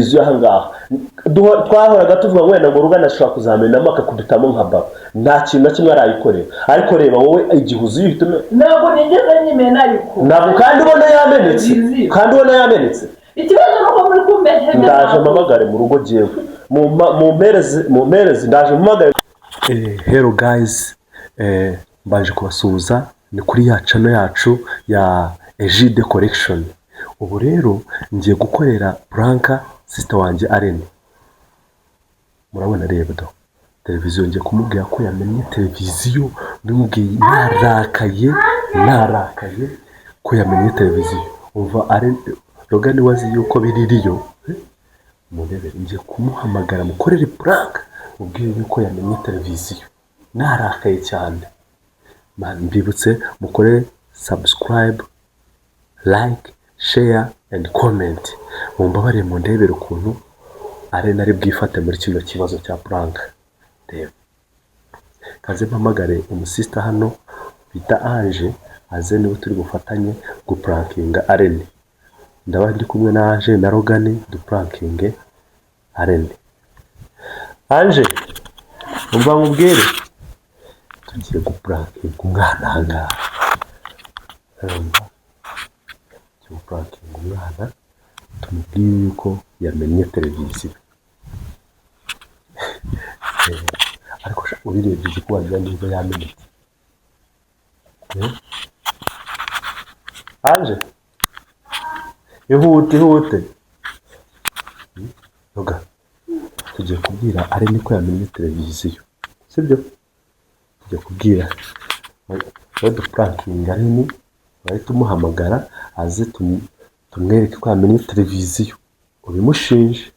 izo ahangaha twahoraga tuvuga wenda ngo Rugana ashobora kuzamenamo akakudutamo nka baba nta kintu na kimwe arayikorera ariko reba wowe igihe uzihitume ntabwo nigeze nyimena ariko ntabwo kandi ubona yamenetse ikibazo nuko muri kumbe ndaje mpamagare mu rugo jewe mu mperezi ndaje mpamagare hello guys mbanje kubasuhuza ni kuri ya channel yacu ya Egide Collection. Ubu rero ngiye gukorera Blanka sister wanje Arene. Murabona reba do televiziyo ngiye kumubwira ko yamenye televiziyo ndimubwiye narakaye ko yamenye televiziyo umva Arene Rogani wazi yuko biririyo murebe ngiye kumuhamagara mukorere Blanka ubwiye yuko yamenye televiziyo narakaye cyane. Mbibutse mukore subscribe, like, share and comment. Mumbabare mu ndebere ukuntu Arene ari bwifate muri kino kibazo cya Blanka. Reba kaze mpamagare umusista hano bita Ange aze niwe turi gufatanye guprankinga Arene. Ndaba ndi kumwe na Ange na Rogani duprankinge Arene. Ange umva mubwire tugiye guprankinga umwana hanga. Guprankinga umwana tumubwire yuko yamenye televiziyo. Ariko urirebye igikubaza neza yamenye. Ange ihute Roga tugiye kubwira Arene ko yamenye televiziyo sibyo tugiye kubwira duprankinga Arene bari tumuhamagara aze tumwereke ko yamenye televiziyo ubimushinje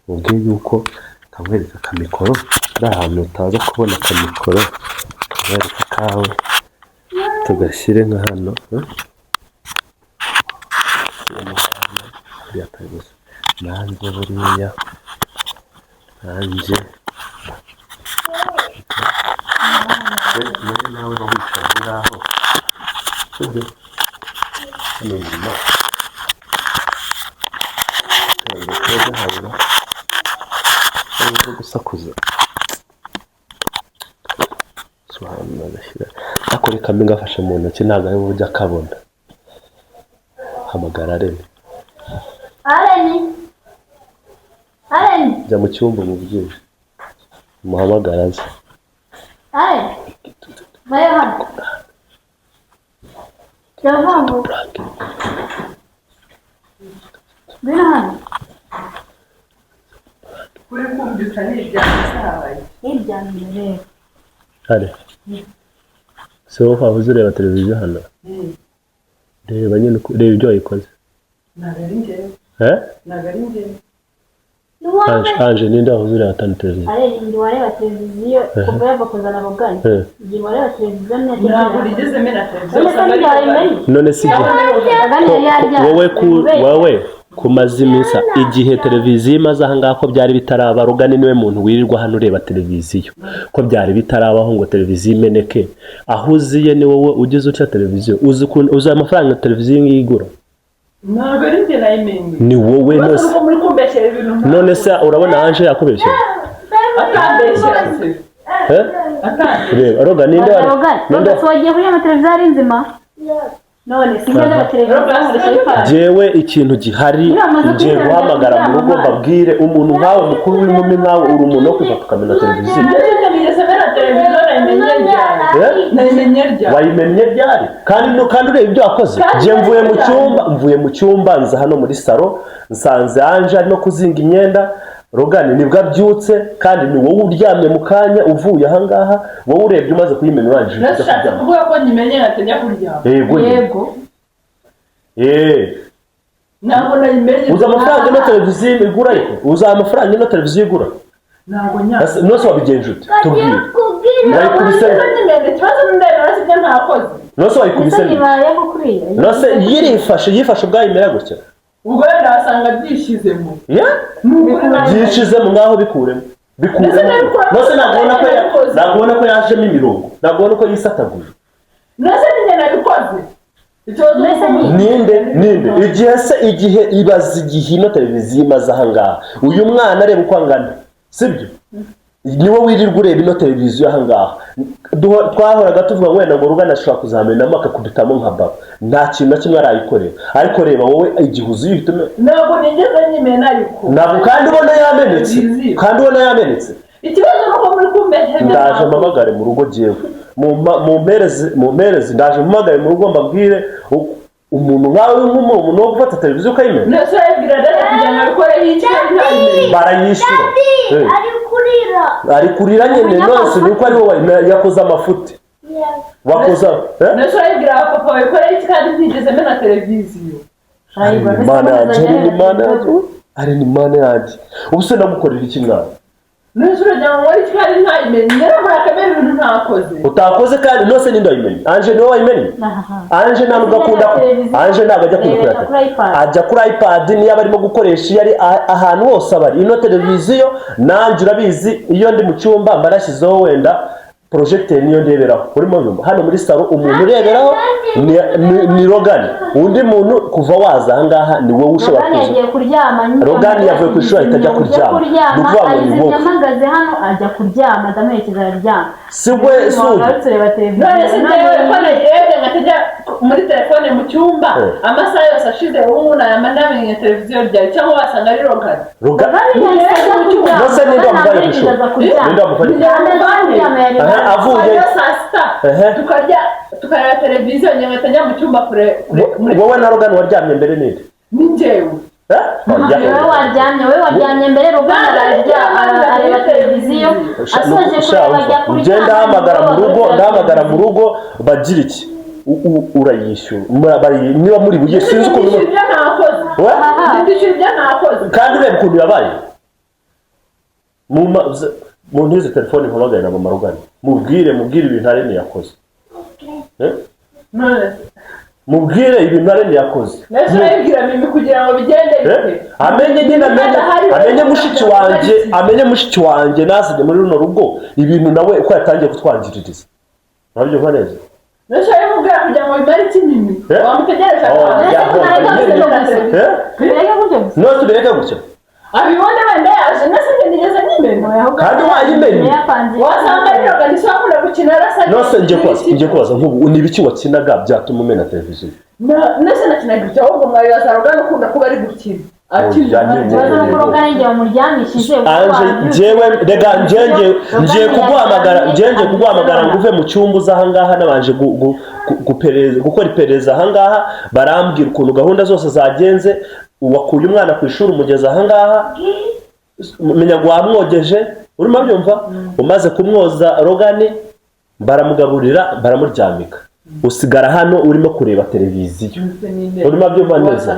ubwiye yuko kamwereka kamikoro ari ahantu utaza kubona kamikoro kamwereka kawe tugashyire nka hano nanjye buriya nanjye nawe wicara ngaho sibyo hano nyuma twebwe hano ari gusakuza sohana gashyira akore kamwe gafashe mu ntoki ntabwo ari burya kabona hamagara Arene jya mu cyumba umubwire muhamagara aze vaya hano cyavango bina hano kuri kumbyuka n'ibyasabaye ibyambere hare so wavuze ureba televiziyo hano reba nyine reba ibyo wayikoze nagari njye Ange ninde wavuze ureba tani televiziyo Arene ndi wareba televiziyo kuva yava kuzana Rogani ndi wareba televiziyo ntabwo rigeze mena televiziyo none si wowe kumaze iminsi igihe televiziyo imaze ahangaha ko byari bitaraba Rogani niwe muntu wirirwa hano ureba televiziyo ko byari bitarabaho ngo televiziyo imeneke aho uziye ni wowe ugize uca televiziyo uzi amafaranga televiziyo igura ntabwo ari njye nayimenye ni wowe none se urabona Ange yakubeshye atambeshyera se reba Rogani ninde wagiye kuri televiziyo ari nzima none sinjya televiziyo jewe ikintu gihari ngiye guhamagara mu rugo mbabwire umuntu nkawe mukuru w'inkumi nkawe uri umuntu wo kwifata ukamenya televiziyo wayimenye ryari kandi ureba ibyo wakoze ngiye mvuye mu cyumba nza hano muri salo nsanze Ange arimo kuzinga imyenda Rogani nibwo abyutse kandi ni wowe uryamye mu kanya uvuye ahangaha wowe urebye umaze kuyimenya urangije ndashaka kuvuga ko nyimenye natajya kuryama yego ntabwo nayimenye uza amafaranga ino televiziyo igura ariko uza amafaranga ino televiziyo igura ntabwo nyasa nose wabigenje ute tubwire wayikubise nose wayikubise nose yifashe ubwayimera gutya ubwo rero asanga byishizemo byishizemo ngaho bikuremo nose ntabwo ko yajemo imirongo ntabwo ko yisataguje nose ninjye nabikoze ninde igihe ibaza igihe ino televiziyo imaze ahangaha uyu mwana areba uko angana sibyo niwe wirirwa ureba ino televiziyo ahangaha twahoraga tuvuga wenda ngo Rugana ashobora kuzamenamo akakubitamo nka baba nta kintu na kimwe arayikorera ariko reba wowe igihe uzihita ntabwo nigeze nyimena ariko ntabwo kandi ubona yamenetse ikibazo nuko muri kumenya ndaje mpamagare mu rugo jewe mu mperezi ndaje mpamagare mu rugo mbabwire umuntu nkawe nk'umuntu wo gufata televiziyo ukayimena nese yabwira dada kugira ngo abikore y'icyo barayishyura ari kurira nyine nose nuko ari wowe yakoze amafuti wakoza nese yabwira papa wabikore y'icyo kandi ntigeze mena televiziyo ni mana yanjye ubu se namukorera iki mwana nese urajya ngo wari kandi ntayimenye nyaramara akamera ibintu ntakoze utakoze kandi nose ninde wayimenye Anje niwe wayimenye Anje ntabwo akunda Anje ntabwo ajya kuyikora ajya kuri iPad niyo barimo gukoresha iyo ari ahantu hose abari ino televiziyo nanjye urabizi iyo ndi mu cyumba mbarashyizeho wenda projecteur niyo ndeberaho urimo yumva hano muri salo umuntu ureberaho ni Rogani undi muntu kuva waza ahangaha ni wowe ushobora kuza Rogani yavuye ku ishuri ahita ajya kuryama nuvuga ngo ni wowe yamagaze hano ajya kuryama ndamerekeza araryama si we sugi none se ndewe ko nagiye ngatajya muri telefone mu cyumba amasaha yose ashize ubu namenye televiziyo ryawe cyangwa wasanga ari Rogani nose ninde wambaye ku ishuri ninde wamufanye avuye tukareba televiziyo nyagatanya mu cyumba kure wowe na Rogani waryamye mbere ninde ni njyewe wowe waryamye mbere Rugana areba televiziyo asoje kureba ajya kuryama ndahamagara mu rugo bagira iki urayishyura niba muri buye sinzi ukuntu kandi ureba ukuntu yabaye mu ntize telefone mpamagaye na mama Rugani mubwire ibintu arene yakoze mubwire ibintu arene yakoze nese urabibwira mimi kugira ngo bigende bite amenye mushiki wanjye nazanye muri runo rugo ibintu nawe uko yatangiye kutwangiririza nabyo neza nese urabibwira kugira ngo bimare kinini wamutegereje no tubireke gutya abibone wenda yaje nese nigeze nyimena kandi wayimenye wasanga ari Rogani sakunda gukina rasa nose ngiye kubaza nk'ubu ni ibiki wakinaga byatuma umena televiziyo nese nakinaga ibyo ahubwo mwabibaza Rogani ukunda kuba ari gukina ngiye kuguhamagara ngo uve mu cyumba uza ahangaha nabanje gukora iperereza ahangaha barambwira ukuntu gahunda zose zagenze wakuye umwana ku ishuri umugeza ahangaha menya ngo wamwogeje urimo byumva umaze kumwoza Rogani baramugaburira baramuryamika usigara hano urimo kureba televiziyo urimo byumva neza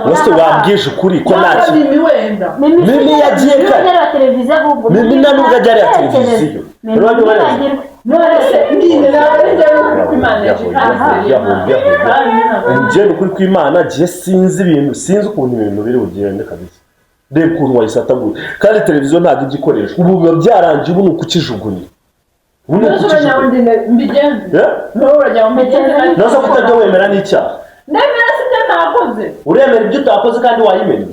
wose wabwije ukuri ko ntacyo mimi yagiye kare mimi ntabwo ajya areba televiziyo urimo byumva neza njye ukuri kw'Imana gihe sinzi ukuntu ibintu biri bugende kabisa reba ukuntu wayisataguye kandi televiziyo ntabwo igikoresho ubu biba byarangiye ubu ni ukukijugunya nose kutajya wemera n'icyaha ndemera sibyo ntakoze uremera ibyo utakoze kandi wayimenye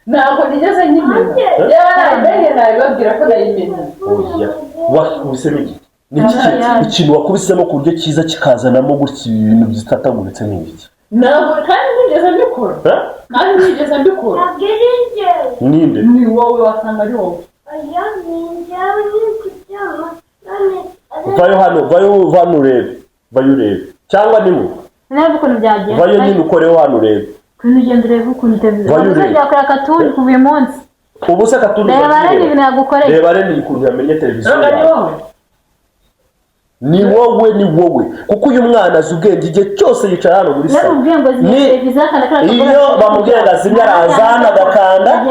ntabwo nigeze nyimena yaba nayimenye nabibabwira ko nayimenye oya wakubisemo iki ikintu wakubisemo ku buryo cyiza kikazanamo gutya ibintu byitataguritse n'ibiki ntabwo kandi nigeze mbikora ninde ni wowe wasanga ari wowe vayo urebe cyangwa ni mu vayo nyine ukoreho hano urebe ugenda urebe ukuntu televiziyo yakora katuni kuva uyu munsi ubu se katuni reba reni ukuntu yamenye televiziyo ni wowe kuko uyu mwana azi ubwenge igihe cyose yicara hano muri salo iyo bamubwira ngo azimye araza hano agakanda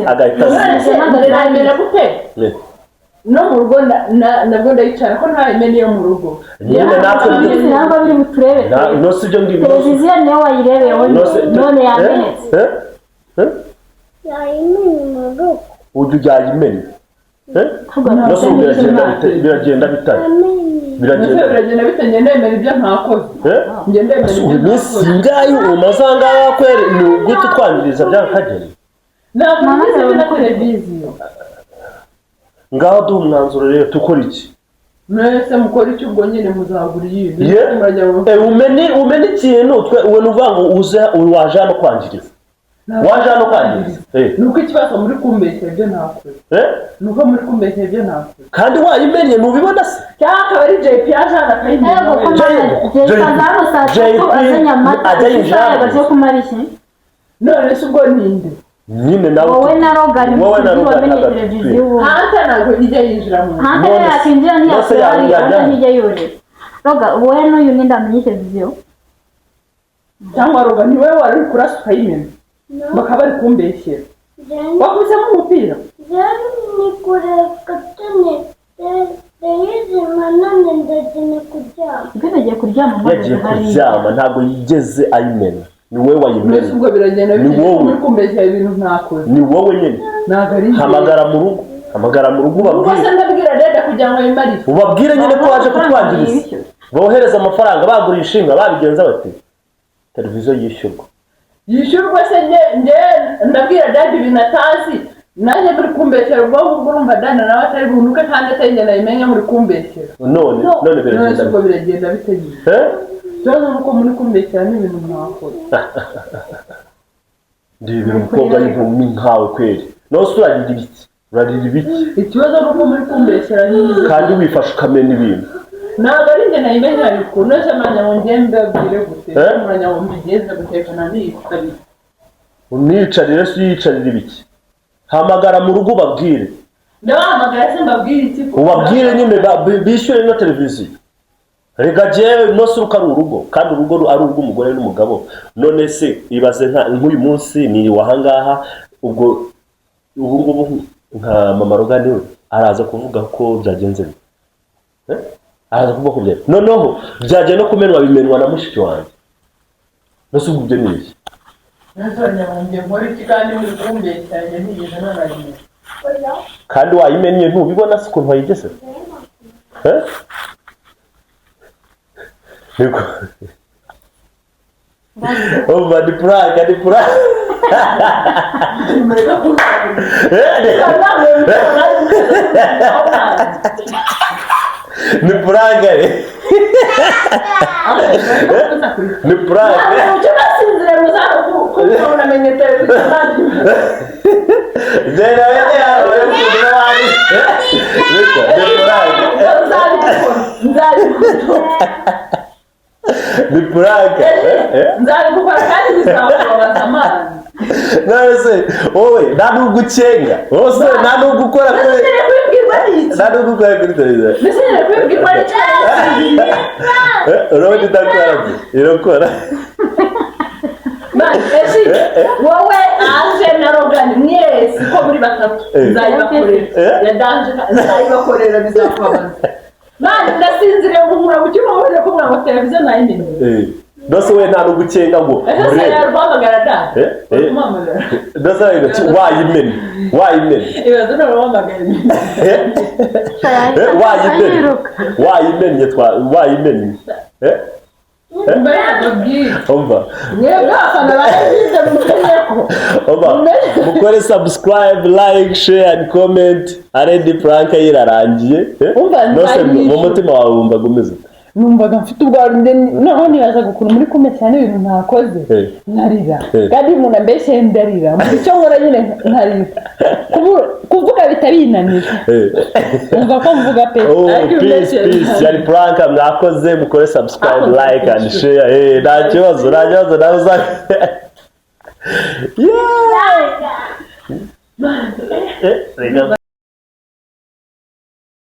agahita no mu rugo nabwo ndayicara ko ntayimene yo mu rugo nyine natwe ntabwo biri buturebe no si byo ngibyo televiziyo niyo wayirebeyeho none yamenetse yayimene mu rugo ujya ujyayimene no si biragenda bitari biragenda bitanye ndemera ibyo ntakoze njye ndemera ibyo iminsi ingahe umazanga wakwere ni gute twandiriza byakageni ntabwo nigeze na televiziyo ngaho duha umwanzuro rero tukora iki mwese mukora iki ubwo nyine muzagura iyindi umene ikintu we nuvuga ngo uze waje hano kwangiriza waje hano kwangiriza nuko ikibazo muri kumbeshya ibyo ntakoze nuko muri kumbeshya ibyo ntakoze kandi wayimenye ntubibona se cyangwa akaba ari JP yaje hano akayimenya ajya yinjira none se ubwo ninde nyine nawe wowe na Rogan wamenye televiziyo hanze ntabwo ijya yinjira mu hanze yakinjira ntiyajya yurira Rogan wowe n'uyu ninde amenye televiziyo cyangwa Rogan ni wowe wari kurasa ukayimena bakaba bari kumbeshyera wakubisemo umupira ni kureka tene yagize manane ndagene kuryama yagiye kuryama yagiye kuryama ntabwo yigeze ayimena ni wowe wayimenye ubwo biragenda muri kumbeshyera ibintu ntakoze ni wowe nyine hamagara mu rugo ubabwire ndabwira reda kugira ngo yimarire ubabwire nyine ko waje kutwangiriza bohereza amafaranga bagura inshinga babigenza bati televiziyo yishyurwa se nge ndabwira dada ibintu atazi nanjye muri kumbeshyera ubwo urumva dada nawe atari bunuke kandi atagenda ayimenya muri kumbeshyera none biragenda biteguye ikibazo nuko muri kumbeshyera n'ibintu mwakora ndibira umukobwa n'inkumi nkawe kweri nose urarira ibiki ikibazo nuko muri kumbeshyera kandi wifashe ukamenya ibintu ntabwo ari njye nayimenya ariko nose mwanya ngo ngende mbabwire gute mwanya ngo mbigeze gutekana n'iyitabire uniyicarire se uyicarire ibiki hamagara mu rugo ubabwire ndabahamagara se mbabwire iki ubabwire nyine bishyure ino televiziyo rega jewe nose uko ari urugo kandi urugo ari urw'umugore n'umugabo none se ibaze nk'uyu munsi ni wahangaha ubwo ubu nka mama Rogan we araza kuvuga ko byagenze araza kuvuga ko byagenze noneho byagiye no kumenwa bimenwa na mushiki wanjye nose ubwo byo ni iki kandi wayimenye ntubibona se ukuntu wayigeze niko ni prank ni prank ni prank ni prank nzari gukora kandi bizakubabaza amazi none se wowe nta nubwo ucenga wose nta nubwo ukora kuri nta nubwo ukora kuri televiziyo mbese kwibwirwa n'icyo urabona idakora irakora wowe anje na Rogan mwese ko muri batatu nzayibakorera bizakubabaza mani ndasinziriye nkura mu cyuma wabonye ko mwa televiziyo nayimenye ndose we nta nubwo ucenga ngo ese yarwamagara da ndose wayimenye ibibazo n'abamagara wayimenye mukore subscribe like share and comment aredi prank yirarangiye mu mutima wawe wumva gumeze numvaga mfite ubwo noneho nibazaga ukuntu muri kumwe cyane ibintu ntakoze nkarira kandi umuntu ambeshye ndarira mu cyo nkora nyine nkarira kuvuga bitabinanira umva ko mvuga pe peace yari prank mwakoze mukore subscribe like and share nta kibazo nawe yeah